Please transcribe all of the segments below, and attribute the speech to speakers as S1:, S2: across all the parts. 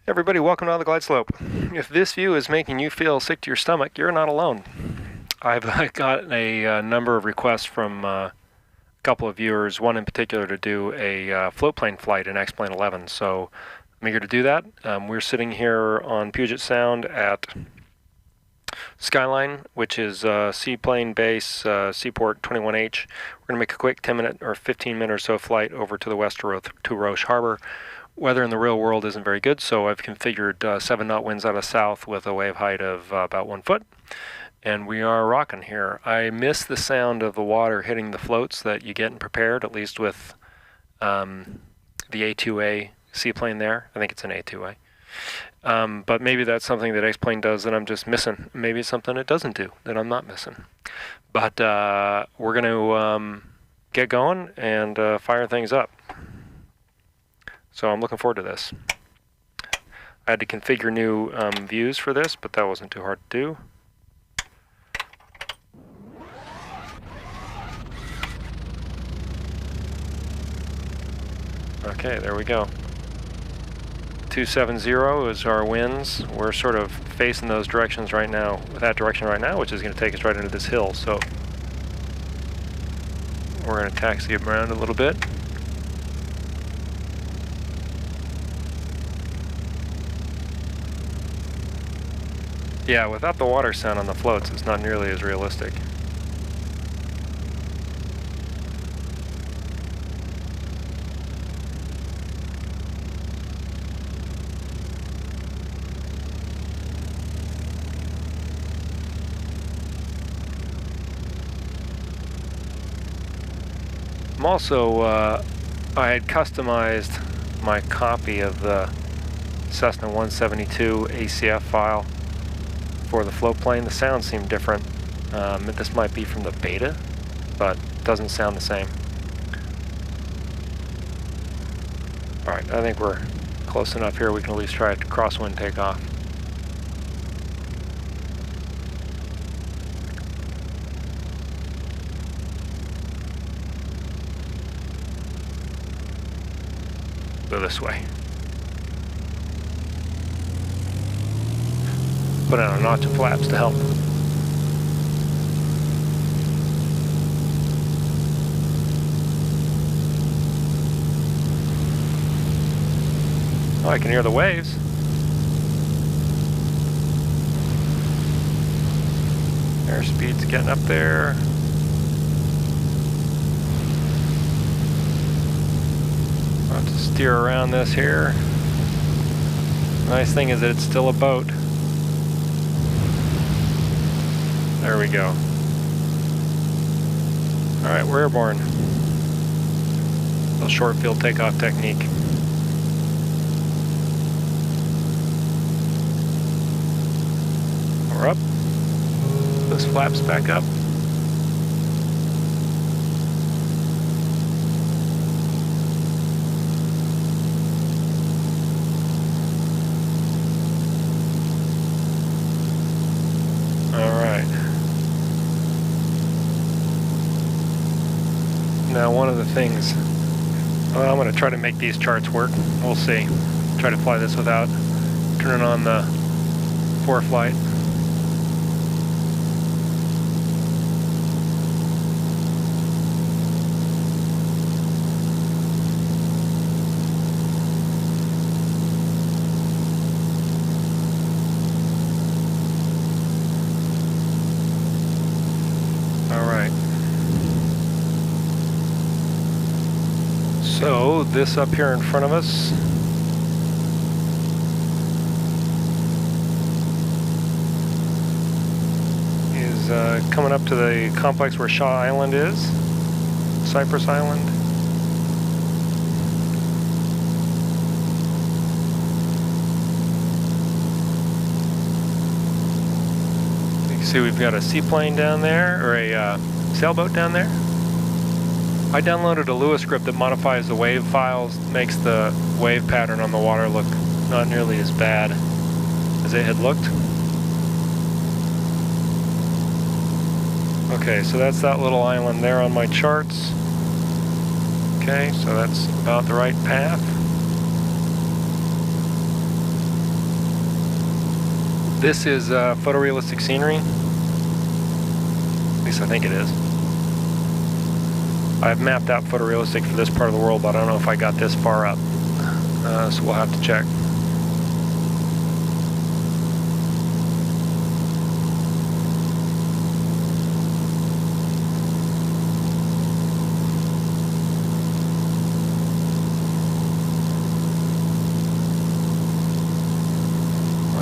S1: Everybody, welcome to the glide slope. If this view is making you feel sick to your stomach, you're not alone. I've got a number of requests from a couple of viewers, one in particular to do a float plane flight in X-Plane 11, so I'm eager to do that. We're sitting here on Puget Sound at Skyline, which is seaplane base, Seaport 21H. We're going to make a quick 10-minute or 15-minute or so flight over to the west to Roche Harbor. Weather in the real world isn't very good, so I've configured 7 knot winds out of south with a wave height of about 1 foot. And we are rocking here. I miss the sound of the water hitting the floats that you get in Prepared, at least with the A2A seaplane there. I think it's an A2A. But maybe that's something that X-Plane does that I'm just missing. Maybe it's something it doesn't do that I'm not missing. But we're going to get going and fire things up. So I'm looking forward to this. I had to configure new views for this, but that wasn't too hard to do. Okay, there we go. 270 is our winds. We're sort of facing those directions right now, with that direction right now, which is going to take us right into this hill. So we're going to taxi around a little bit. Yeah, without the water sound on the floats, it's not nearly as realistic. I'm also, I had customized my copy of the Cessna 172 ACF file for the float plane. The sound seemed different. This might be from the beta, but it doesn't sound the same. Alright, I think we're close enough here we can at least try a crosswind takeoff. Go this way. Put on a notch of flaps to help. Oh, I can hear the waves. Airspeed's getting up there. I'll have to steer around this here. The nice thing is that it's still a boat. There we go. All right, we're airborne. A short field takeoff technique. We're up. Those flaps back up. Now one of the things, well, I'm going to try to make these charts work. We'll see. Try to fly this without turning on the ForeFlight. So this up here in front of us is coming up to the complex where Shaw Island is, Cypress Island. You can see we've got a seaplane down there, or a sailboat down there. I downloaded a Lua script that modifies the wave files, makes the wave pattern on the water look not nearly as bad as it had looked. Okay, so that's that little island there on my charts. Okay, so that's about the right path. This is photorealistic scenery. At least I think it is. I've mapped out photorealistic for this part of the world, but I don't know if I got this far up. So we'll have to check.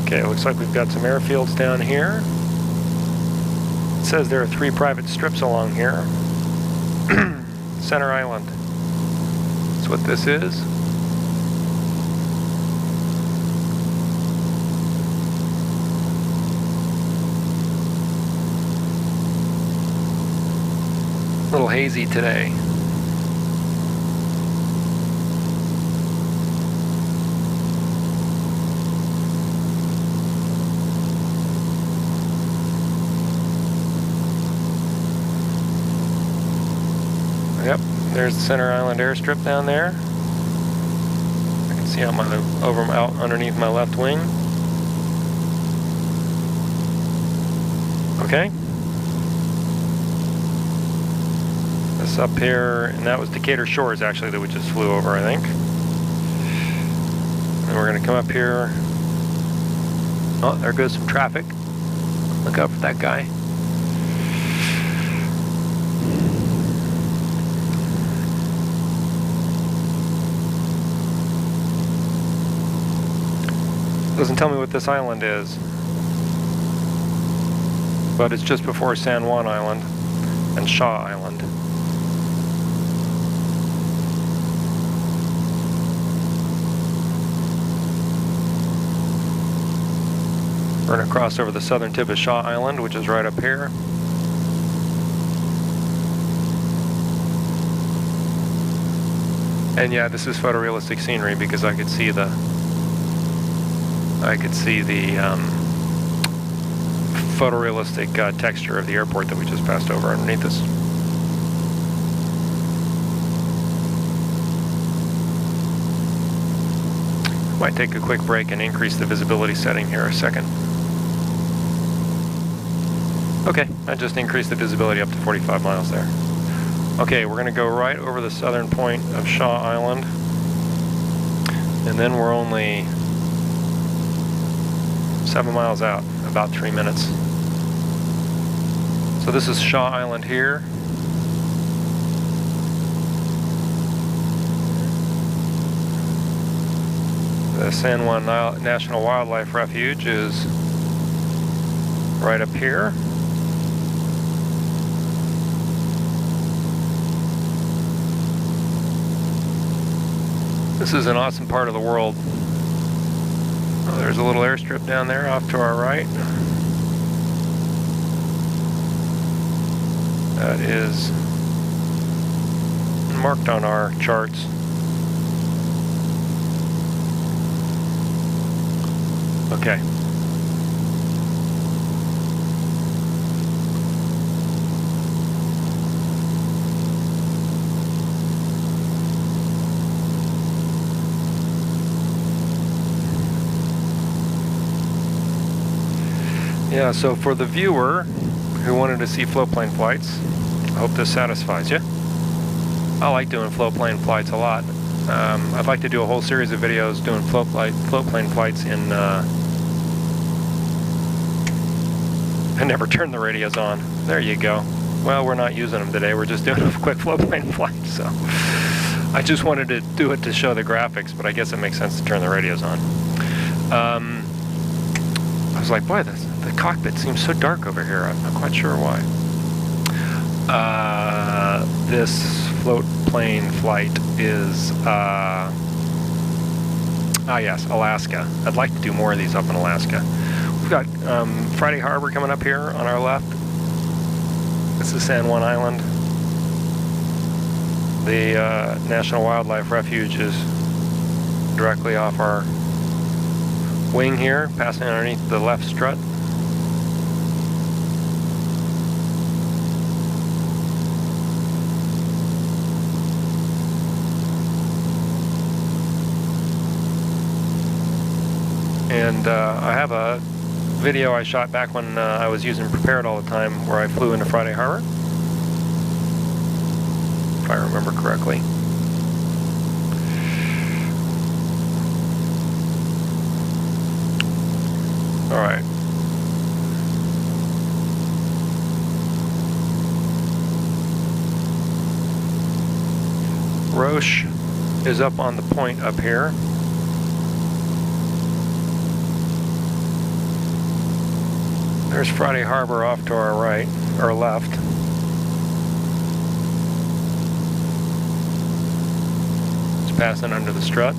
S1: Okay, it looks like we've got some airfields down here. It says there are 3 private strips along here. Center Island. That's what this is. A little hazy today. Yep, there's the Center Island airstrip down there. I can see out out underneath my left wing. Okay. This up here, and that was Decatur Shores actually that we just flew over, I think. And we're gonna come up here. Oh, there goes some traffic. Look out for that guy. Doesn't tell me what this island is, but it's just before San Juan Island and Shaw Island. We're going to cross over the southern tip of Shaw Island, which is right up here. And yeah, this is photorealistic scenery because I could see the photorealistic texture of the airport that we just passed over underneath us. Might take a quick break and increase the visibility setting here a second. Okay, I just increased the visibility up to 45 miles there. Okay, we're going to go right over the southern point of Shaw Island, and then we're only 7 miles out, about 3 minutes. So this is Shaw Island here. The San Juan National Wildlife Refuge is right up here. This is an awesome part of the world. Oh, there's a little airstrip down there off to our right. That is marked on our charts. Okay. Yeah, so for the viewer who wanted to see floatplane flights, I hope this satisfies you. I like doing floatplane flights a lot. I'd like to do a whole series of videos doing floatplane flights in... I never turned the radios on. There you go. Well, we're not using them today. We're just doing a quick floatplane flight, so... I just wanted to do it to show the graphics, but I guess it makes sense to turn the radios on. I was like, boy, the cockpit seems so dark over here. I'm not quite sure why. This float plane flight is, yes, Alaska. I'd like to do more of these up in Alaska. We've got Friday Harbor coming up here on our left. This is San Juan Island. The National Wildlife Refuge is directly off our wing here, passing underneath the left strut. And I have a video I shot back when I was using Prepared all the time, where I flew into Friday Harbor, if I remember correctly. All right. Roche is up on the point up here. There's Friday Harbor off to our right, or left. It's passing under the strut.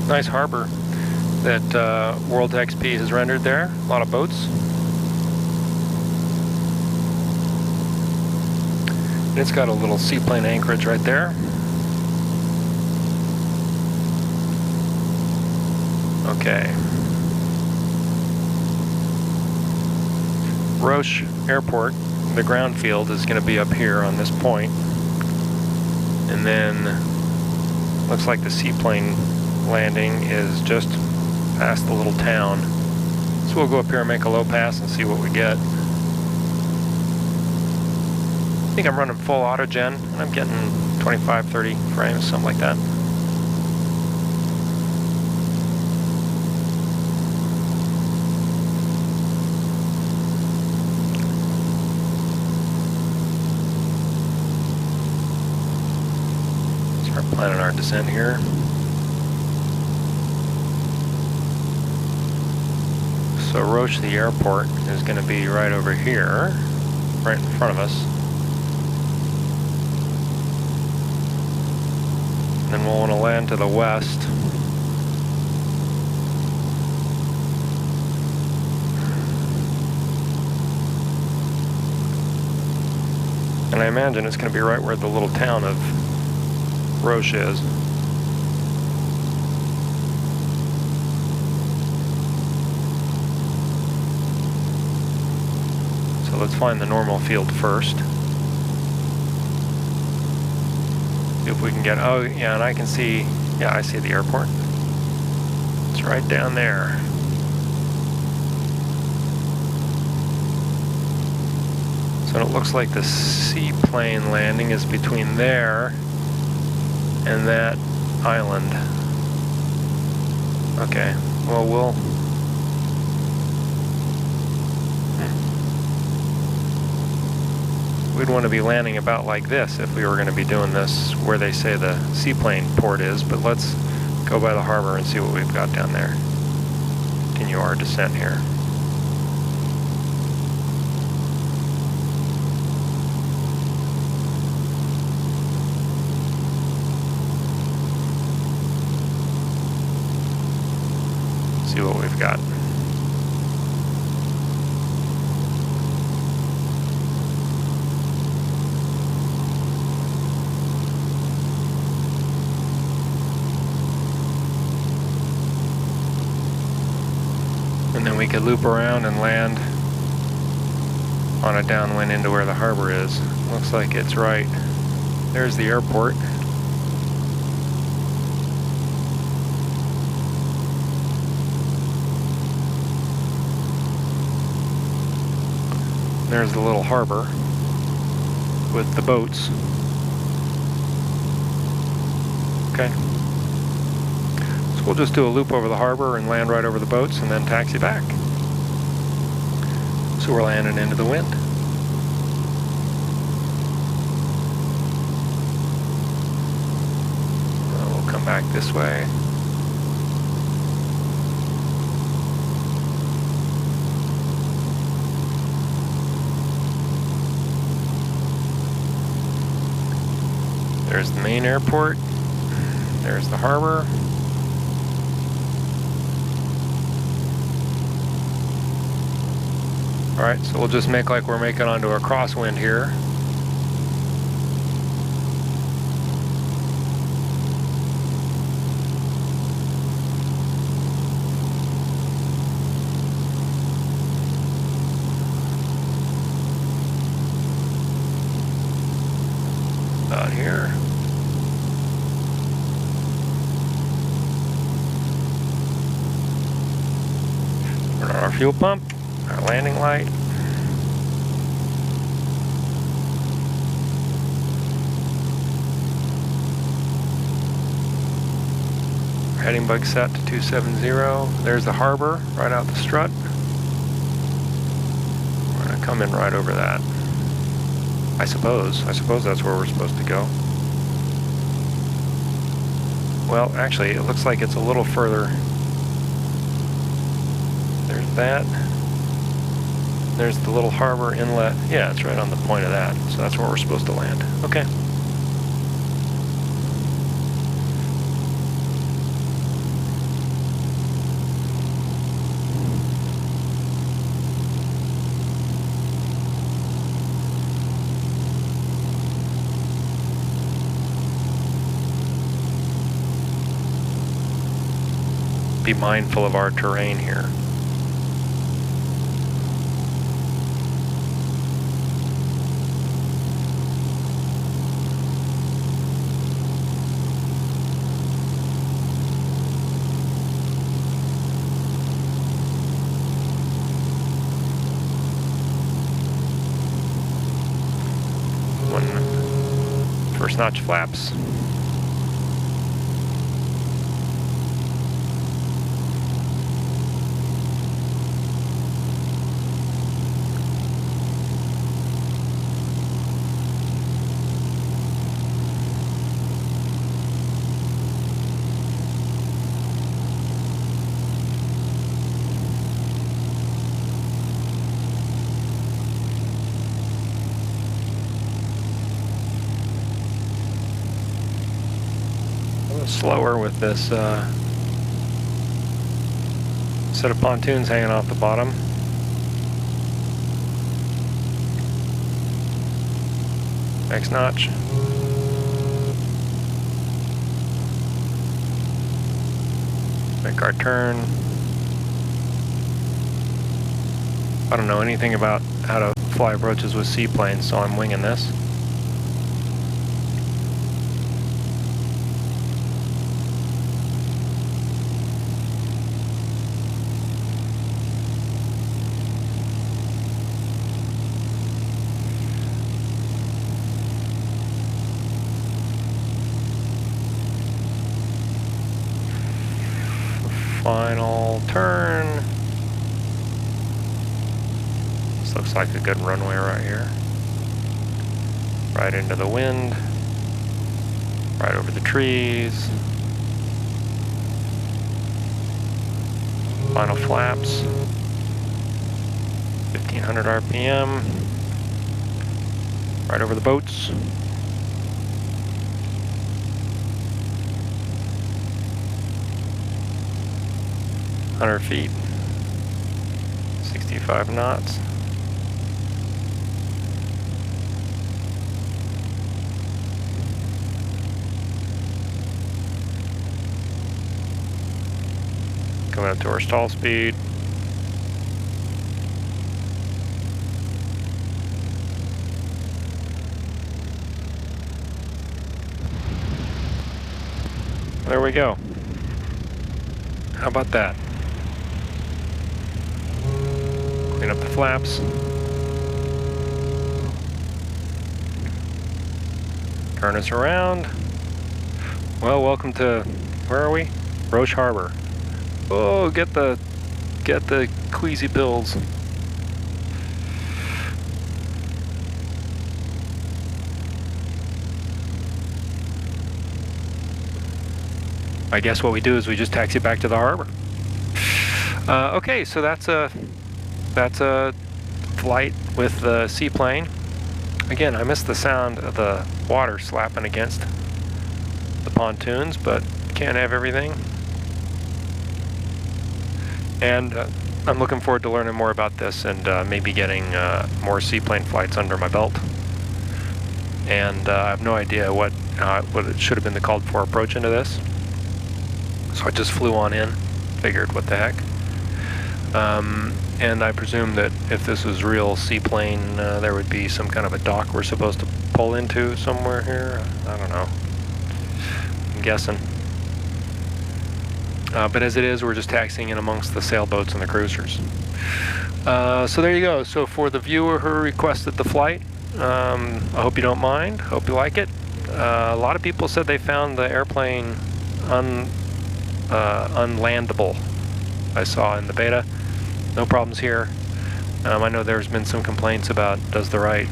S1: Nice harbor that World XP has rendered there. A lot of boats. And it's got a little seaplane anchorage right there. Okay. Roche Airport, the ground field, is going to be up here on this point. And then looks like the seaplane landing is just past the little town. So we'll go up here and make a low pass and see what we get. I think I'm running full auto gen, and I'm getting 25, 30 frames, something like that. Start planning our descent here. So Roche, the airport, is going to be right over here, right in front of us. Then we'll want to land to the west. And I imagine it's going to be right where the little town of Roche is. So let's find the normal field first. See if we can get, oh yeah, and I can see, yeah, I see the airport. It's right down there. So it looks like the seaplane landing is between there and that island. Okay, well, we'd want to be landing about like this if we were going to be doing this where they say the seaplane port is, but let's go by the harbor and see what we've got down there. Continue our descent here. See what we've got. And then we could loop around and land on a downwind into where the harbor is. Looks like it's right. There's the airport. There's the little harbor with the boats. Okay. So we'll just do a loop over the harbor and land right over the boats and then taxi back. So we're landing into the wind. We'll come back this way. There's the main airport. There's the harbor. Alright, so we'll just make like we're making onto a crosswind here. About here. fuel pump, our landing light. Heading bug set to 270. There's the harbor right out the strut. We're going to come in right over that. I suppose that's where we're supposed to go. Well, actually, it looks like it's a little further. There's that. There's the little harbor inlet. Yeah, it's right on the point of that. So that's where we're supposed to land. Okay. Be mindful of our terrain here. First notch flaps. Slower with this set of pontoons hanging off the bottom. Next notch. Make our turn. I don't know anything about how to fly approaches with seaplanes, so I'm winging this. Final turn. This looks like a good runway right here. Right into the wind. Right over the trees. Final flaps. 1500 RPM. Right over the boats. 100 feet, 65 knots. Coming up to our stall speed. There we go. How about that? Clean up the flaps. Turn us around. Well, welcome to, where are we? Roche Harbor. Oh, get the queasy pills. I guess what we do is we just taxi back to the harbor. Okay, so that's a flight with the seaplane. Again, I missed the sound of the water slapping against the pontoons, but can't have everything. And I'm looking forward to learning more about this and maybe getting more seaplane flights under my belt. And I have no idea what it should have been the called for approach into this. So I just flew on in, figured what the heck. And I presume that if this is real seaplane, there would be some kind of a dock we're supposed to pull into somewhere here. I don't know. I'm guessing. But as it is, we're just taxiing in amongst the sailboats and the cruisers. So there you go. So for the viewer who requested the flight, I hope you don't mind. Hope you like it. A lot of people said they found the airplane unlandable. I saw in the beta. No problems here. I know there's been some complaints about does the right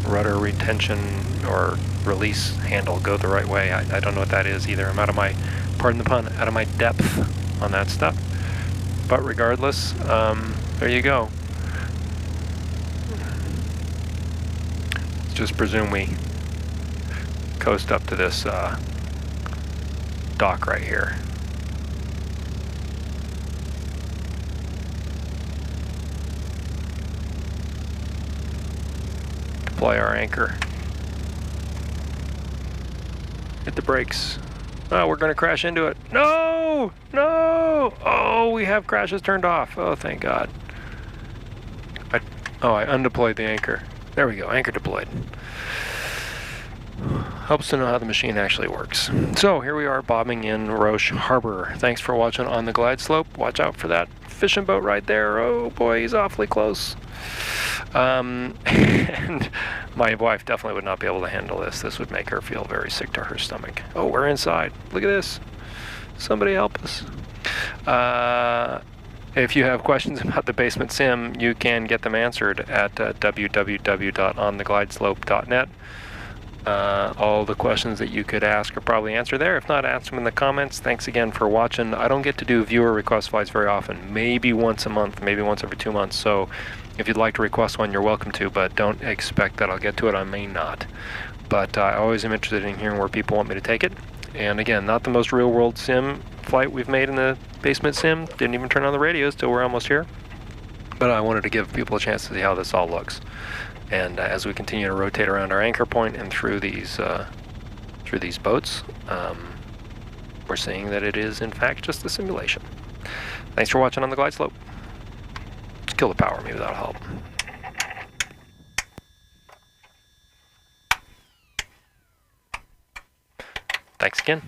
S1: rudder retention or release handle go the right way. I don't know what that is either. I'm out of my, pardon the pun, out of my depth on that stuff. But regardless, there you go. Let's just presume we coast up to this dock right here. Deploy our anchor. Hit the brakes. Oh, we're going to crash into it. No! No! Oh, we have crashes turned off. Oh, thank God. I undeployed the anchor. There we go, anchor deployed. Helps to know how the machine actually works. So here we are bobbing in Roche Harbor. Thanks for watching On the Glide Slope. Watch out for that fishing boat right there. Oh boy, he's awfully close. And my wife definitely would not be able to handle this. This would make her feel very sick to her stomach. Oh, we're inside. Look at this. Somebody help us. If you have questions about the basement sim, you can get them answered at www.ontheglideslope.net. All the questions that you could ask are probably answered there. If not, ask them in the comments. Thanks again for watching. I don't get to do viewer request flights very often. Maybe once a month, maybe once every 2 months. So if you'd like to request one, you're welcome to, but don't expect that I'll get to it. I may not. But I always am interested in hearing where people want me to take it. And again, not the most real-world sim flight we've made in the basement sim. Didn't even turn on the radios till we're almost here. But I wanted to give people a chance to see how this all looks. And as we continue to rotate around our anchor point and through these boats, we're seeing that it is, in fact, just a simulation. Thanks for watching On the Glide Slope. Let's kill the power, maybe that'll help. Thanks again.